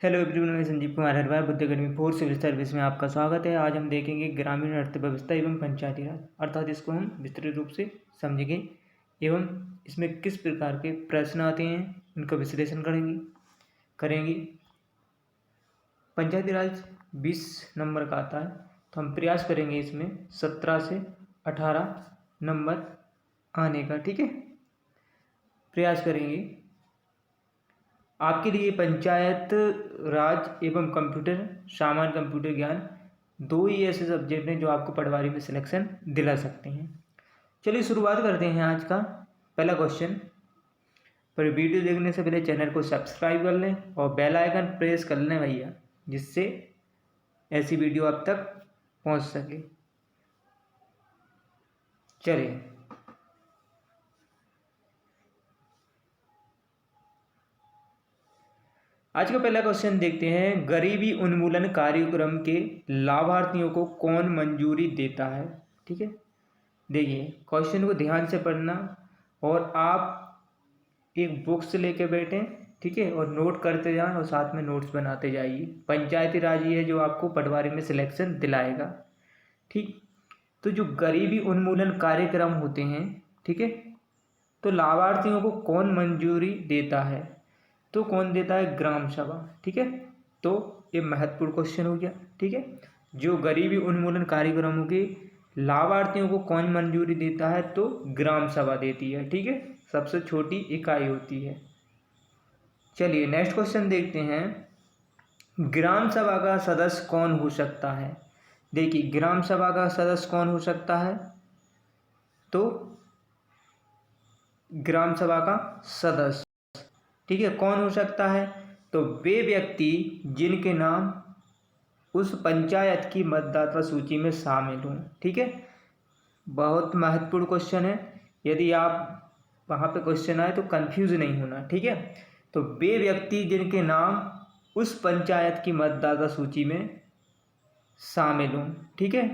Hello everyone, मैं संजीव कुमार हरवार Buddha academy for civil service में आपका स्वागत है। आज हम देखेंगे ग्रामीण अर्थव्यवस्था एवं पंचायती राज, अर्थात इसको हम विस्तृत रूप से समझेंगे एवं इसमें किस प्रकार के प्रश्न आते हैं उनका विश्लेषण करेंगे। पंचायती राज 20 नंबर का आता है, तो हम प्रयास करेंगे इसमें 17 से 18 नंबर आने का। ठीक है, प्रयास करेंगे। आपके लिए पंचायत राज एवं कंप्यूटर, सामान्य कंप्यूटर ज्ञान, दो ही ऐसे सब्जेक्ट हैं जो आपको पटवारी में सिलेक्शन दिला सकते हैं। चलिए शुरुआत करते हैं आज का पहला क्वेश्चन। पर वीडियो देखने से पहले चैनल को सब्सक्राइब कर लें और बेल आइकन प्रेस कर लें भैया, जिससे ऐसी वीडियो आप तक पहुंच सके। चलिए आज का पहला क्वेश्चन देखते हैं। गरीबी उन्मूलन कार्यक्रम के लाभार्थियों को कौन मंजूरी देता है? ठीक है, देखिए क्वेश्चन को ध्यान से पढ़ना और आप एक बुक्स लेके बैठें, ठीक है, और नोट करते जाएं और साथ में नोट्स बनाते जाइए। पंचायती राज ही है जो आपको पटवारी में सिलेक्शन दिलाएगा। ठीक, तो जो गरीबी उन्मूलन कार्यक्रम होते हैं, ठीक है, तो लाभार्थियों को कौन मंजूरी देता है? तो कौन देता है? ग्राम सभा। ठीक है, तो ये महत्वपूर्ण क्वेश्चन हो गया। ठीक है, जो गरीबी उन्मूलन कार्यक्रमों के लाभार्थियों को कौन मंजूरी देता है? तो ग्राम सभा देती है। ठीक है, सबसे छोटी इकाई होती है। चलिए नेक्स्ट क्वेश्चन देखते हैं। ग्राम सभा का सदस्य कौन हो सकता है? देखिए ग्राम सभा का सदस्य कौन हो सकता है? तो ग्राम सभा का सदस्य, ठीक है, कौन हो सकता है? तो वे व्यक्ति जिनके नाम उस पंचायत की मतदाता सूची में शामिल हों। ठीक है, बहुत महत्वपूर्ण क्वेश्चन है। यदि आप वहाँ पे क्वेश्चन आए तो कंफ्यूज नहीं होना। ठीक है, तो वे व्यक्ति जिनके नाम उस पंचायत की मतदाता सूची में शामिल हों। ठीक है,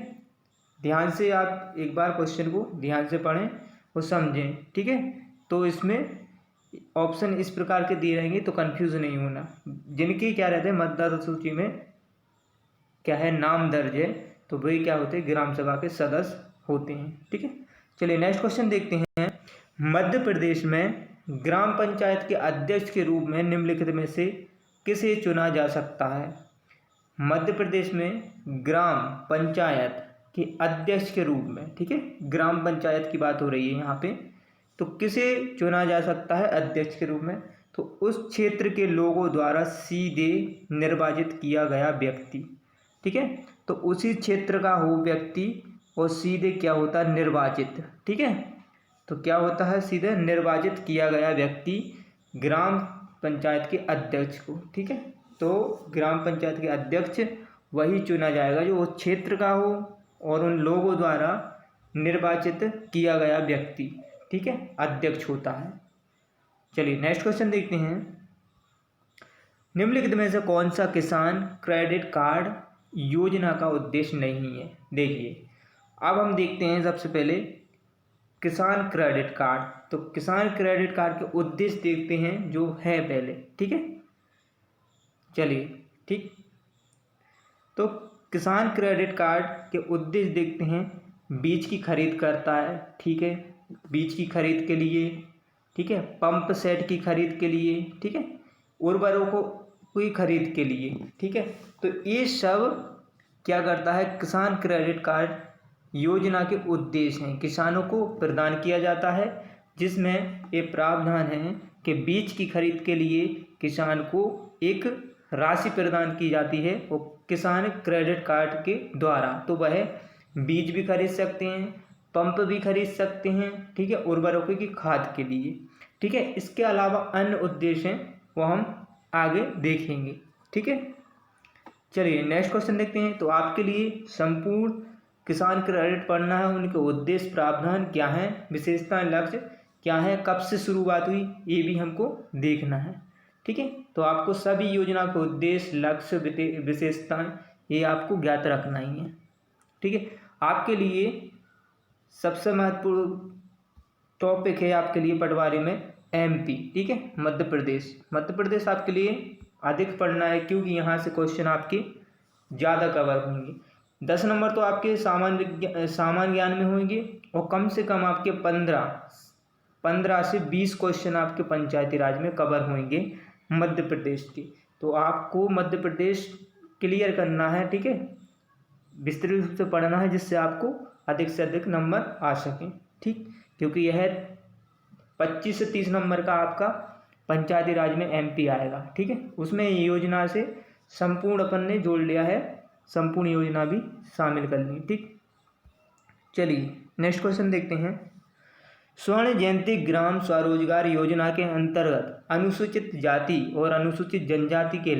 ध्यान से आप एक बार क्वेश्चन को ध्यान से पढ़ें और समझें। ठीक है, तो इसमें ऑप्शन इस प्रकार के दिए रहेंगे तो कंफ्यूज नहीं होना। जिनकी क्या रहते हैं मतदाता सूची में क्या है, नाम दर्ज है, तो वही क्या होते हैं, ग्राम सभा के सदस्य होते हैं। ठीक है, चलिए नेक्स्ट क्वेश्चन देखते हैं। मध्य प्रदेश में ग्राम पंचायत के अध्यक्ष के रूप में निम्नलिखित में से किसे चुना जा सकता है? मध्य प्रदेश में ग्राम पंचायत के अध्यक्ष के रूप में, ठीक है, ग्राम पंचायत की बात हो रही है यहाँ पे, तो किसे चुना जा सकता है अध्यक्ष के रूप में? तो उस क्षेत्र के लोगों द्वारा सीधे निर्वाचित किया गया व्यक्ति। ठीक है, तो उसी क्षेत्र का हो व्यक्ति और सीधे क्या होता है, निर्वाचित। ठीक है, तो क्या होता है, सीधे निर्वाचित किया गया व्यक्ति ग्राम पंचायत के अध्यक्ष को। ठीक है, तो ग्राम पंचायत के अध्यक्ष वही चुना जाएगा जो उस क्षेत्र का हो और उन लोगों द्वारा निर्वाचित किया गया व्यक्ति, ठीक है, अध्यक्ष होता है। चलिए नेक्स्ट क्वेश्चन देखते हैं। निम्नलिखित में से कौन सा किसान क्रेडिट कार्ड योजना का उद्देश्य नहीं है? देखिए अब हम देखते हैं सबसे पहले किसान क्रेडिट कार्ड। तो किसान क्रेडिट कार्ड के उद्देश्य देखते हैं जो है पहले। ठीक है, चलिए ठीक, तो किसान क्रेडिट कार्ड के उद्देश्य देखते हैं। बीज की खरीद करता है, ठीक है, बीज की खरीद के लिए, ठीक है, पंप सेट की खरीद के लिए, ठीक है, उर्वरकों की खरीद के लिए। ठीक है, तो ये सब क्या करता है, किसान क्रेडिट कार्ड योजना के उद्देश्य हैं, किसानों को प्रदान किया जाता है, जिसमें ये प्रावधान है कि बीज की खरीद के लिए किसान को एक राशि प्रदान की जाती है वो किसान क्रेडिट कार्ड के द्वारा। तो वह बीज भी खरीद सकते हैं, पंप भी खरीद सकते हैं, ठीक है, उर्वरकों की खाद के लिए। ठीक है, इसके अलावा अन्य उद्देश्य हैं वो हम आगे देखेंगे। ठीक है, चलिए नेक्स्ट क्वेश्चन देखते हैं। तो आपके लिए संपूर्ण किसान क्रेडिट पढ़ना है, उनके उद्देश्य, प्रावधान क्या है, विशेषता, लक्ष्य क्या है, कब से शुरुआत हुई, ये भी हमको देखना है। ठीक है, तो आपको सभी योजना के उद्देश्य, लक्ष्य, विशेषताएं ये आपको ज्ञात रखना ही है। ठीक है, आपके लिए सबसे महत्वपूर्ण टॉपिक है आपके लिए पटवारी में एमपी। ठीक है, मध्य प्रदेश। मध्य प्रदेश आपके लिए अधिक पढ़ना है, क्योंकि यहाँ से क्वेश्चन आपके ज़्यादा कवर होंगे। 10 नंबर तो आपके सामान्य ज्ञान में होंगे, और कम से कम आपके 15 से 20 क्वेश्चन आपके पंचायती राज में कवर होंगे मध्य प्रदेश के। तो आपको मध्य प्रदेश क्लियर करना है, ठीक है, विस्तृत रूप से पढ़ना है, जिससे आपको अधिक से अधिक नंबर आ सकें, ठीक, क्योंकि यह 25 से 30 नंबर का आपका पंचायती राज में एमपी आएगा, ठीक है। उसमें योजना से संपूर्ण अपन ने जोड़ लिया है, संपूर्ण योजना भी शामिल कर ली, ठीक। चलिए नेक्स्ट क्वेश्चन देखते हैं। स्वर्ण जयंती ग्राम स्वरोजगार योजना के अंतर्गत अनुसूचित जाति और अनुसूचित जनजाति के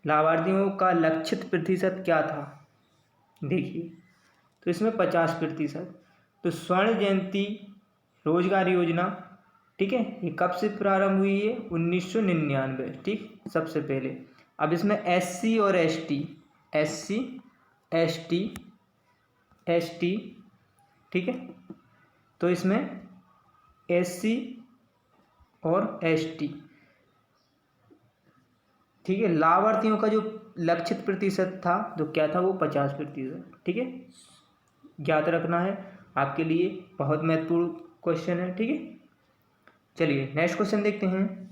लाभार्थियों का लक्षित प्रतिशत क्या था? देखिए, तो इसमें 50%। तो स्वर्ण जयंती रोजगार योजना, ठीक है, ये कब से प्रारंभ हुई है? 1999, ठीक, सबसे पहले। अब इसमें एससी और एसटी, ठीक है, तो इसमें एससी और एसटी, ठीक है, लाभार्थियों का जो लक्षित प्रतिशत था, जो क्या था, वो 50%, ठीक है, ज्ञात रखना है, आपके लिए बहुत महत्वपूर्ण क्वेश्चन है, ठीक है। चलिए नेक्स्ट क्वेश्चन देखते हैं।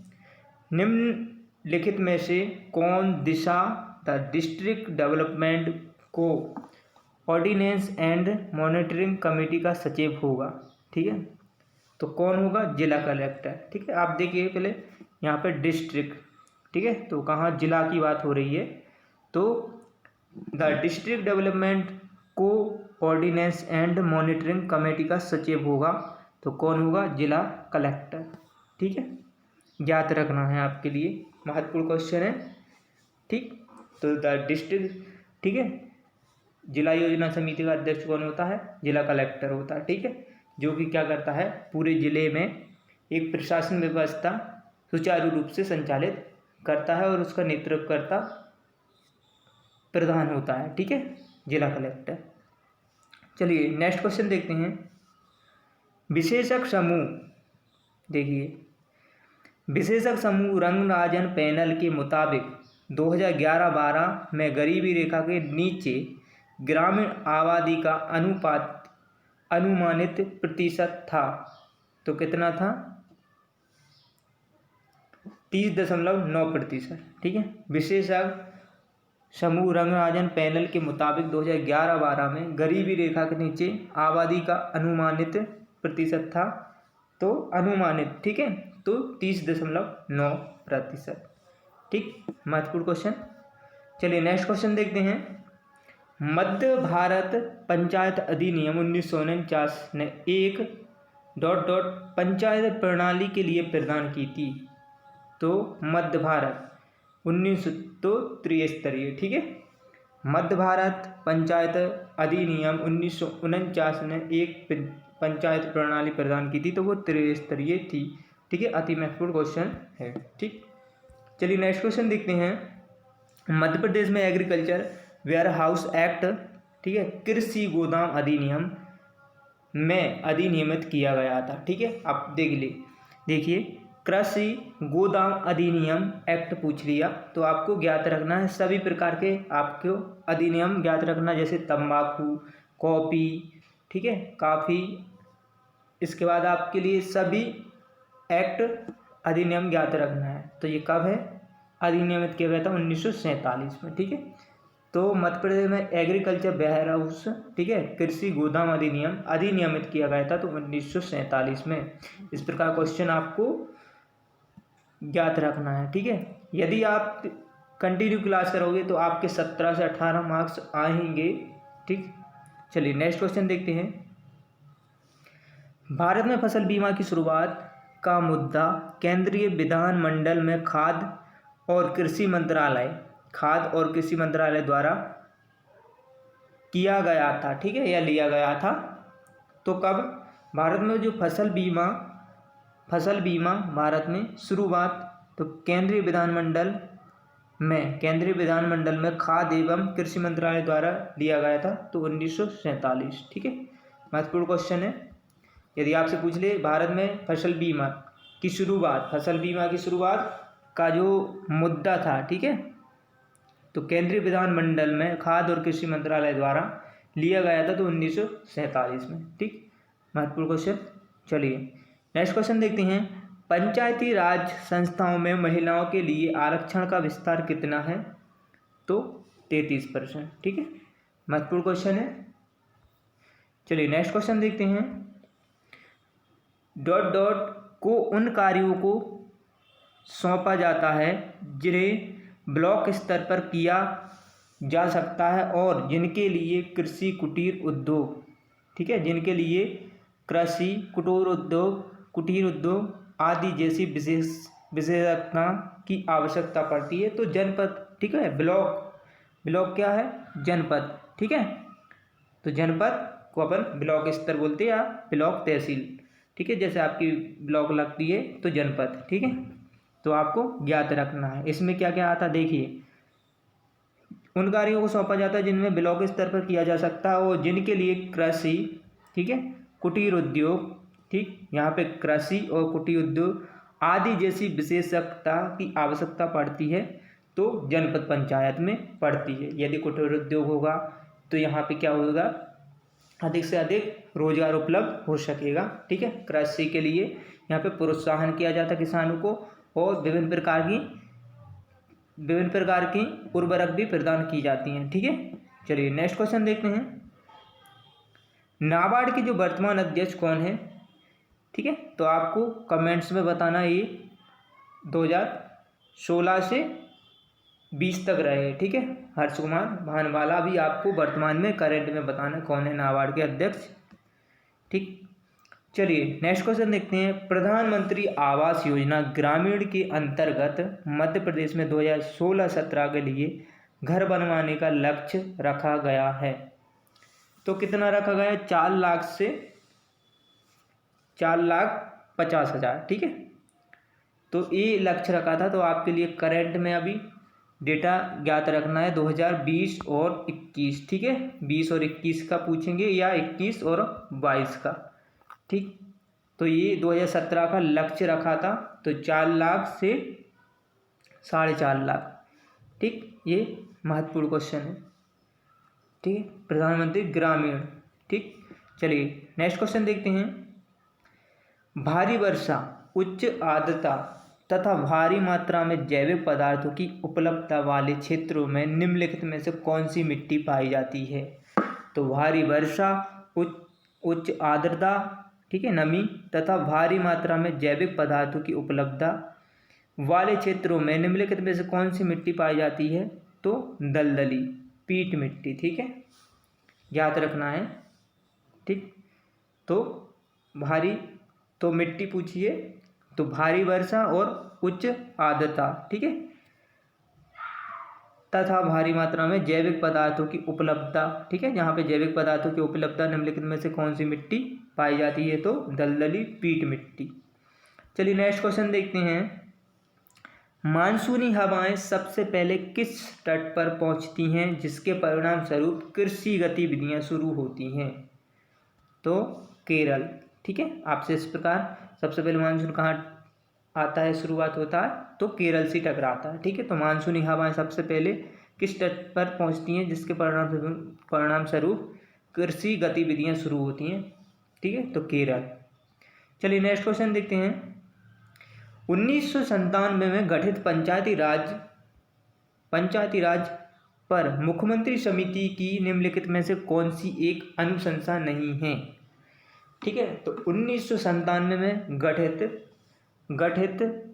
निम्नलिखित में से कौन दिशा द डिस्ट्रिक्ट डेवलपमेंट को ऑर्डिनेंस एंड मॉनिटरिंग कमेटी का सचिव होगा? ठीक है, तो कौन होगा? जिला कलेक्टर, ठीक है। आप देखिए पहले यहाँ पे डिस्ट्रिक्ट, ठीक है, तो कहाँ जिला की बात हो रही है, तो द डिस्ट्रिक्ट डेवलपमेंट को ऑर्डिनेंस एंड मॉनिटरिंग कमेटी का सचिव होगा, तो कौन होगा? जिला कलेक्टर, ठीक है, याद रखना है, आपके लिए महत्वपूर्ण क्वेश्चन है, ठीक। तो द डिस्ट्रिक्ट, ठीक है, जिला योजना समिति का अध्यक्ष कौन होता है? जिला कलेक्टर होता है, ठीक है, जो कि क्या करता है, पूरे जिले में एक प्रशासन व्यवस्था सुचारू रूप से संचालित करता है, और उसका नेतृत्व करता प्रधान होता है, ठीक है, जिला कलेक्टर। चलिए नेक्स्ट क्वेश्चन देखते हैं। विशेषज्ञ समूह, देखिए, विशेषज्ञ समूह रंगराजन पैनल के मुताबिक 2011-12 में गरीबी रेखा के नीचे ग्रामीण आबादी का अनुमानित प्रतिशत था, तो कितना था? 30.9%, ठीक है। विशेषज्ञ समूह रंगराजन पैनल के मुताबिक 2011-12 में गरीबी रेखा के नीचे आबादी का अनुमानित प्रतिशत था, तो अनुमानित, ठीक है, तो 30.9%, ठीक, महत्वपूर्ण क्वेश्चन। चलिए नेक्स्ट क्वेश्चन देखते हैं। मध्य भारत पंचायत अधिनियम 1949 ने एक ... पंचायत प्रणाली के लिए प्रदान की थी, तो मध्य भारत 19 तो त्रिस्तरीय, ठीक है, मध्य भारत पंचायत अधिनियम 1949 ने एक पंचायत प्रणाली प्रदान की थी, तो वो त्रिस्तरीय थी, ठीक है, अति महत्वपूर्ण क्वेश्चन है, ठीक। चलिए नेक्स्ट क्वेश्चन देखते हैं। मध्य प्रदेश में एग्रीकल्चर वेयर हाउस एक्ट, ठीक है, कृषि गोदाम अधिनियम में अधिनियमित किया गया था, ठीक है। आप देखिए कृषि गोदाम अधिनियम एक्ट पूछ लिया, तो आपको ज्ञात रखना है सभी प्रकार के आपको अधिनियम ज्ञात रखना, जैसे तंबाकू, कॉफ़ी, ठीक है, काफ़ी, इसके बाद आपके लिए सभी एक्ट अधिनियम ज्ञात रखना है। तो ये कब है? अधिनियमित किया गया था 1947 में, ठीक है। तो मध्य प्रदेश में एग्रीकल्चर वेयर हाउस, ठीक है, कृषि गोदाम अधिनियम अधिनियमित किया गया था, तो 1947 में। इस प्रकार क्वेश्चन आपको ज्ञात रखना है, ठीक है। यदि आप कंटिन्यू क्लास करोगे तो आपके 17 से 18 मार्क्स आएंगे, ठीक। चलिए नेक्स्ट क्वेश्चन देखते हैं। भारत में फसल बीमा की शुरुआत का मुद्दा केंद्रीय विधानमंडल में खाद्य और कृषि मंत्रालय द्वारा किया गया था, ठीक है, या लिया गया था। तो कब? भारत में जो फसल बीमा भारत में शुरुआत तो केंद्रीय विधानमंडल में खाद्य एवं कृषि मंत्रालय द्वारा लिया गया था, तो 1947, ठीक है, महत्वपूर्ण क्वेश्चन है। यदि आपसे पूछ ले भारत में फसल बीमा की शुरुआत का जो मुद्दा था, ठीक है, तो केंद्रीय विधानमंडल में खाद्य और कृषि मंत्रालय द्वारा लिया गया था, तो 1947 में। ठीक, महत्वपूर्ण क्वेश्चन। चलिए नेक्स्ट क्वेश्चन देखते हैं। पंचायती राज संस्थाओं में महिलाओं के लिए आरक्षण का विस्तार कितना है? तो 33%। ठीक है, महत्वपूर्ण क्वेश्चन है। चलिए नेक्स्ट क्वेश्चन देखते हैं। डॉट डॉट को उन कार्यों को सौंपा जाता है जिन्हें ब्लॉक स्तर पर किया जा सकता है और जिनके लिए कृषि कुटीर उद्योग, ठीक है, जिनके लिए कृषि कुटीर उद्योग आदि जैसी विशेषज्ञता की आवश्यकता पड़ती है। तो जनपद, ठीक है, ब्लॉक क्या है? जनपद। ठीक है, तो जनपद को अपन ब्लॉक स्तर बोलते हैं या ब्लॉक तहसील। ठीक है, जैसे आपकी ब्लॉक लगती है तो जनपद। ठीक है, तो आपको ज्ञात रखना है। इसमें क्या क्या आता देखिए। उन कार्यों को सौंपा जाता है जिनमें ब्लॉक स्तर पर किया जा सकता है और जिनके लिए कृषि, ठीक है, कुटीर उद्योग, ठीक, यहाँ पे कृषि और कुटीर उद्योग आदि जैसी विशेषज्ञता की आवश्यकता पड़ती है, तो जनपद पंचायत में पड़ती है। यदि कुटीर उद्योग होगा तो यहाँ पे क्या होगा? अधिक से अधिक रोजगार उपलब्ध हो सकेगा। ठीक है, कृषि के लिए यहाँ पे प्रोत्साहन किया जाता है किसानों को और विभिन्न प्रकार की उर्वरक भी प्रदान की जाती हैं। ठीक है, चलिए नेक्स्ट क्वेश्चन देखते हैं। नाबार्ड के जो वर्तमान अध्यक्ष कौन है? ठीक है, तो आपको कमेंट्स में बताना। ये 2016 से 20 तक रहे। ठीक है, हर्ष कुमार भानवाला भी आपको वर्तमान में करंट में बताना कौन है नाबार्ड के अध्यक्ष। ठीक, चलिए नेक्स्ट क्वेश्चन देखते हैं। प्रधानमंत्री आवास योजना ग्रामीण के अंतर्गत मध्य प्रदेश में 2016-17 के लिए घर बनवाने का लक्ष्य रखा गया है। तो कितना रखा गया है? 4 लाख से 4,50,000। ठीक है, तो ये लक्ष्य रखा था। तो आपके लिए करंट में अभी डेटा ज्ञात रखना है 2020 और 21। ठीक है, 20 और 21 का पूछेंगे या 21 और 22 का। ठीक, तो ये 2017 का लक्ष्य रखा था, तो 4 लाख से 4.5 लाख। ठीक, ये महत्वपूर्ण क्वेश्चन है। ठीक, प्रधानमंत्री ग्रामीण। ठीक, चलिए नेक्स्ट क्वेश्चन देखते हैं। भारी वर्षा, उच्च आर्द्रता तथा भारी मात्रा में जैविक पदार्थों की उपलब्धता वाले क्षेत्रों में निम्नलिखित में से कौन सी मिट्टी पाई जाती है? तो भारी वर्षा, उच्च आर्द्रता, ठीक है, नमी तथा भारी मात्रा में जैविक पदार्थों की उपलब्धता वाले क्षेत्रों में निम्नलिखित में से कौन सी मिट्टी पाई जाती है? तो दलदली पीट मिट्टी। ठीक है, याद रखना है। ठीक, तो मिट्टी पूछिए, तो भारी वर्षा और उच्च आर्द्रता, ठीक है, तथा भारी मात्रा में जैविक पदार्थों की उपलब्धता। ठीक है, जहाँ पे जैविक पदार्थों की उपलब्धता निम्नलिखित में से कौन सी मिट्टी पाई जाती है? तो दलदली पीट मिट्टी। चलिए नेक्स्ट क्वेश्चन देखते हैं। मानसूनी हवाएं सबसे पहले किस तट पर पहुंचती हैं जिसके परिणाम स्वरूप कृषि गतिविधियां शुरू होती हैं? तो केरल। ठीक है, आपसे इस प्रकार सबसे पहले मानसून कहाँ आता है, शुरुआत होता है? तो केरल से टकराता है। ठीक है, तो मानसूनी हवाएं सबसे पहले किस तट पर पहुंचती हैं जिसके परिणाम स्वरूप कृषि गतिविधियां शुरू होती हैं? ठीक है, तो केरल। चलिए नेक्स्ट क्वेश्चन देखते हैं। 1997 में गठित पंचायती राज पर मुख्यमंत्री समिति की निम्नलिखित में से कौन सी एक अनुशंसा नहीं है? ठीक है, तो 1997 में गठित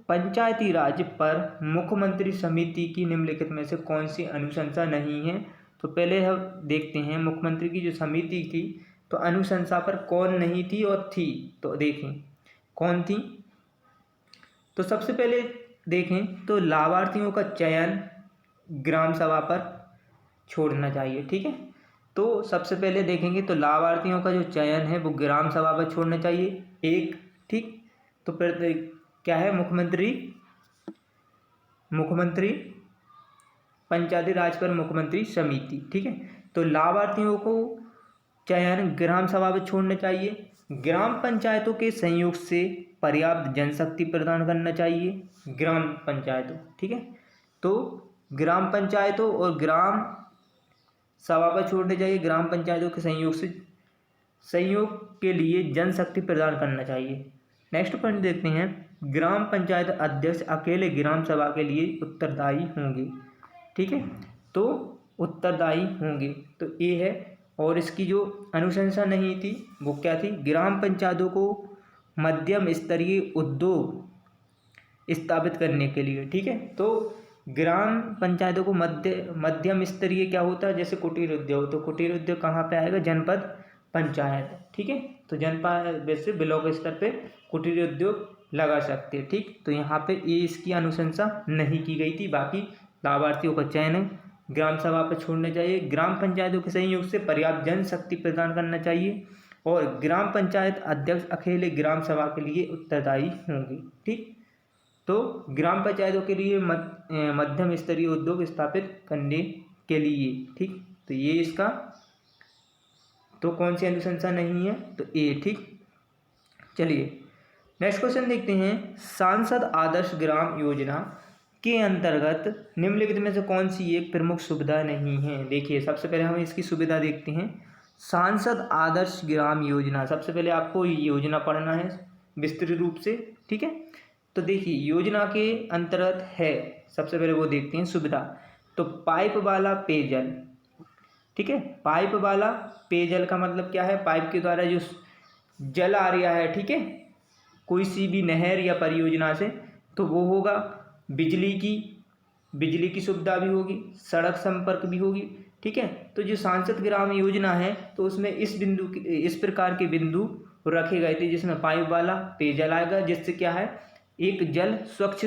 पंचायती राज पर मुख्यमंत्री समिति की निम्नलिखित में से कौन सी अनुशंसा नहीं है? तो पहले हम देखते हैं मुख्यमंत्री की जो समिति थी, तो अनुशंसा पर कौन नहीं थी और थी, तो देखें कौन थी। तो सबसे पहले देखें तो लाभार्थियों का चयन ग्राम सभा पर छोड़ना चाहिए। ठीक है, तो सबसे पहले देखेंगे तो लाभार्थियों का जो चयन है वो ग्राम सभा पर छोड़ना चाहिए एक। ठीक, तो फिर क्या है? मुख्यमंत्री पंचायती राज पर मुख्यमंत्री समिति। ठीक है, तो लाभार्थियों को चयन ग्राम सभा पर छोड़ना चाहिए। ग्राम पंचायतों के संयोग से पर्याप्त जनशक्ति प्रदान करना चाहिए ग्राम पंचायतों, ठीक है। तो ग्राम पंचायतों और ग्राम सभा पर छोड़ने चाहिए, ग्राम पंचायतों के सहयोग के लिए जनशक्ति प्रदान करना चाहिए। नेक्स्ट पॉइंट देखते हैं, ग्राम पंचायत अध्यक्ष अकेले ग्राम सभा के लिए उत्तरदायी होंगे, ठीक है। तो उत्तरदायी होंगे तो ये है। और इसकी जो अनुशंसा नहीं थी वो क्या थी, ग्राम पंचायतों को मध्यम स्तरीय उद्योग स्थापित करने के लिए, ठीक है। तो ग्राम पंचायतों को मध्यम स्तरीय क्या होता है, जैसे कुटीर उद्योग, तो कुटीर उद्योग कहाँ पे आएगा, जनपद पंचायत, ठीक है। तो जनपद वैसे ब्लॉक स्तर पे कुटीर उद्योग लगा सकते हैं, ठीक। तो यहाँ पे ये इसकी अनुशंसा नहीं की गई थी। बाकी लाभार्थियों का चयन ग्राम सभा पर छोड़ना चाहिए, ग्राम पंचायतों के सहयोग से पर्याप्त जनशक्ति प्रदान करना चाहिए और ग्राम पंचायत अध्यक्ष अकेले ग्राम सभा के लिए उत्तरदायी होंगे, ठीक। तो ग्राम पंचायतों के लिए मध्यम स्तरीय उद्योग स्थापित करने के लिए, ठीक। तो ये इसका तो कौन सी अनुशंसा नहीं है, तो ए, ठीक। चलिए नेक्स्ट क्वेश्चन देखते हैं, सांसद आदर्श ग्राम योजना के अंतर्गत निम्नलिखित में से कौन सी एक प्रमुख सुविधा नहीं है। देखिए सबसे पहले हम इसकी सुविधा देखते हैं, सांसद आदर्श ग्राम योजना। सबसे पहले आपको योजना पढ़ना है विस्तृत रूप से, ठीक है। तो देखिए योजना के अंतर्गत है, सबसे पहले वो देखते हैं सुविधा। तो पाइप वाला पेयजल, ठीक है। पाइप वाला पेयजल का मतलब क्या है, पाइप के द्वारा जो जल आ रहा है, ठीक है, कोई सी भी नहर या परियोजना से, तो वो होगा। बिजली की सुविधा भी होगी, सड़क संपर्क भी होगी, ठीक है। तो जो सांसद ग्राम योजना है तो उसमें इस प्रकार के बिंदु रखे गए थे जिसमें पाइप वाला पेयजल आएगा, जिससे क्या है, एक जल स्वच्छ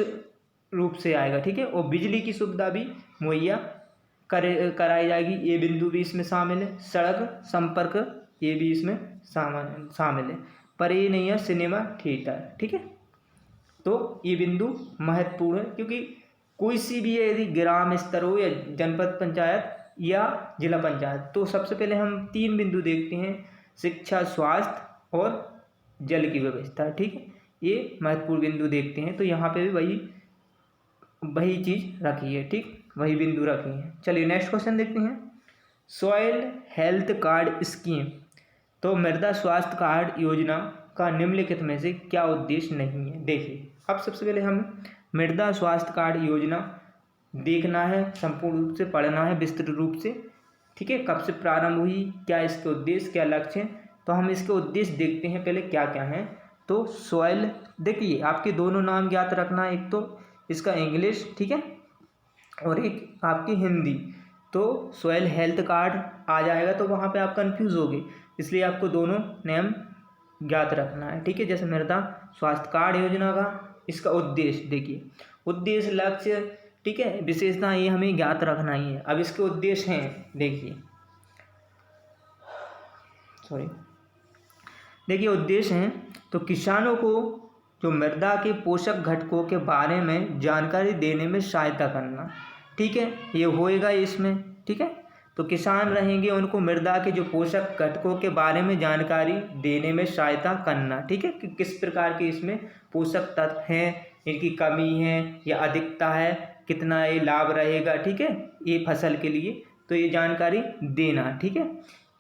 रूप से आएगा, ठीक है। और बिजली की सुविधा भी मुहैया कराई जाएगी, ये बिंदु भी इसमें शामिल है। सड़क संपर्क ये भी इसमें शामिल है, पर ये नहीं है सिनेमा थिएटर, ठीक है। तो ये बिंदु महत्वपूर्ण है, क्योंकि कोई सी भी यदि ग्राम स्तर हो या जनपद पंचायत या जिला पंचायत, तो सबसे पहले हम 3 बिंदु देखते हैं, शिक्षा, स्वास्थ्य और जल की व्यवस्था, ठीक है। ये महत्वपूर्ण बिंदु देखते हैं। तो यहाँ पे भी वही चीज़ रखी है, ठीक, वही बिंदु रखी है। चलिए नेक्स्ट क्वेश्चन देखते हैं, सॉइल हेल्थ कार्ड स्कीम। तो मृदा स्वास्थ्य कार्ड योजना का निम्नलिखित में से क्या उद्देश्य नहीं है। देखिए अब सबसे पहले हम मृदा स्वास्थ्य कार्ड योजना देखना है, संपूर्ण रूप से पढ़ना है विस्तृत रूप से, ठीक है। कब से प्रारंभ हुई, क्या इसके उद्देश्य, क्या लक्ष्य हैं। तो हम इसके उद्देश्य देखते हैं पहले क्या क्या हैं। तो सॉइल, देखिए आपके दोनों नाम ज्ञात रखना, एक तो इसका इंग्लिश, ठीक है, और एक आपकी हिंदी। तो सॉइल हेल्थ कार्ड आ जाएगा तो वहाँ पे आप कंफ्यूज होगे, इसलिए आपको दोनों नेम ज्ञात रखना है, ठीक है। जैसे मृदा स्वास्थ्य कार्ड योजना का इसका उद्देश्य, देखिए उद्देश्य, लक्ष्य, ठीक है, विशेषता, ये हमें ज्ञात रखना ही है। अब इसके उद्देश्य हैं, देखिए उद्देश्य हैं, तो किसानों को जो मृदा के पोषक घटकों के बारे में जानकारी देने में सहायता करना, ठीक है, ये होएगा इसमें, ठीक है। तो किसान रहेंगे, उनको मृदा के जो पोषक घटकों के बारे में जानकारी देने में सहायता करना, ठीक है, कि किस प्रकार के इसमें पोषक तत्व हैं, इनकी कमी है या अधिकता है, कितना ये लाभ रहेगा, ठीक है, ये फसल के लिए, तो ये जानकारी देना, ठीक है।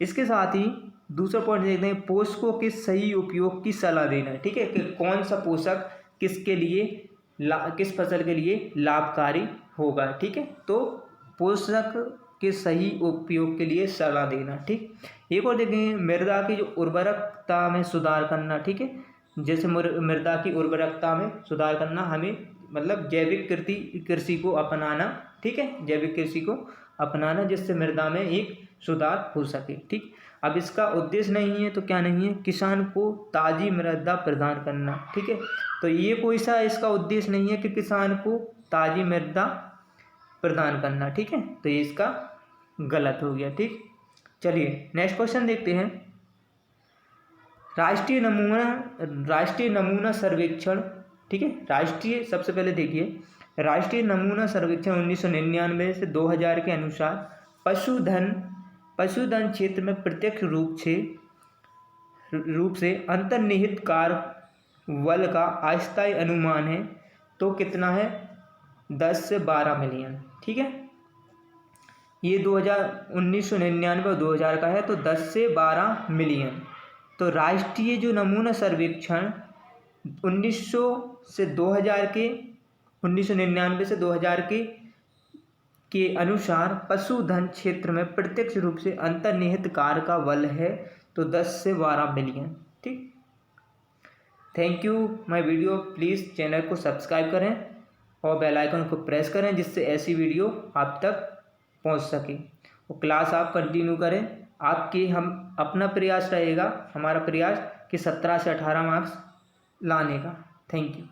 इसके साथ ही दूसरा पॉइंट देखते हैं, पोषकों के सही उपयोग की सलाह देना, ठीक है, कि कौन सा पोषक किसके लिए किस फसल के लिए लाभकारी होगा, ठीक है। तो पोषक के सही उपयोग के लिए सलाह देना, ठीक। एक और देखें, मृदा की जो उर्वरकता में सुधार करना, ठीक है। जैसे मृदा की उर्वरकता में सुधार करना, हमें मतलब जैविक कृषि को अपनाना, ठीक है, जैविक कृषि को अपनाना, जिससे मृदा में एक सुधार हो सके, ठीक। अब इसका उद्देश्य नहीं है तो क्या नहीं है, किसान को ताज़ी मृदा प्रदान करना, ठीक है। तो ये कोई सा इसका उद्देश्य नहीं है कि किसान को ताज़ी मृदा प्रदान करना, ठीक है, तो ये इसका गलत हो गया, ठीक। चलिए नेक्स्ट क्वेश्चन देखते हैं, राष्ट्रीय नमूना सर्वेक्षण, ठीक है। सबसे पहले देखिए, राष्ट्रीय नमूना सर्वेक्षण 1999 से 2000 के अनुसार पशुधन क्षेत्र में प्रत्यक्ष रूप से अंतर्निहित कारक बल का अस्थायी अनुमान है तो कितना है, 10 से 12 मिलियन। ठीक है, ये 1999 और 2000 का है, तो 10 से 12 मिलियन। तो राष्ट्रीय जो नमूना सर्वेक्षण 1900 से 2000 के 1999 से 2000 के अनुसार पशुधन क्षेत्र में प्रत्यक्ष रूप से अंतर्निहित कार्य का बल है तो 10 से 12 मिलियन। ठीक, thank you my video. Please channel को सब्सक्राइब करें और बेल आइकन को प्रेस करें जिससे ऐसी वीडियो आप तक पहुंच सके और क्लास आप कंटिन्यू करें। आपकी हम अपना प्रयास रहेगा, हमारा प्रयास कि 17 से 18 मार्क्स लाने का। Thank you.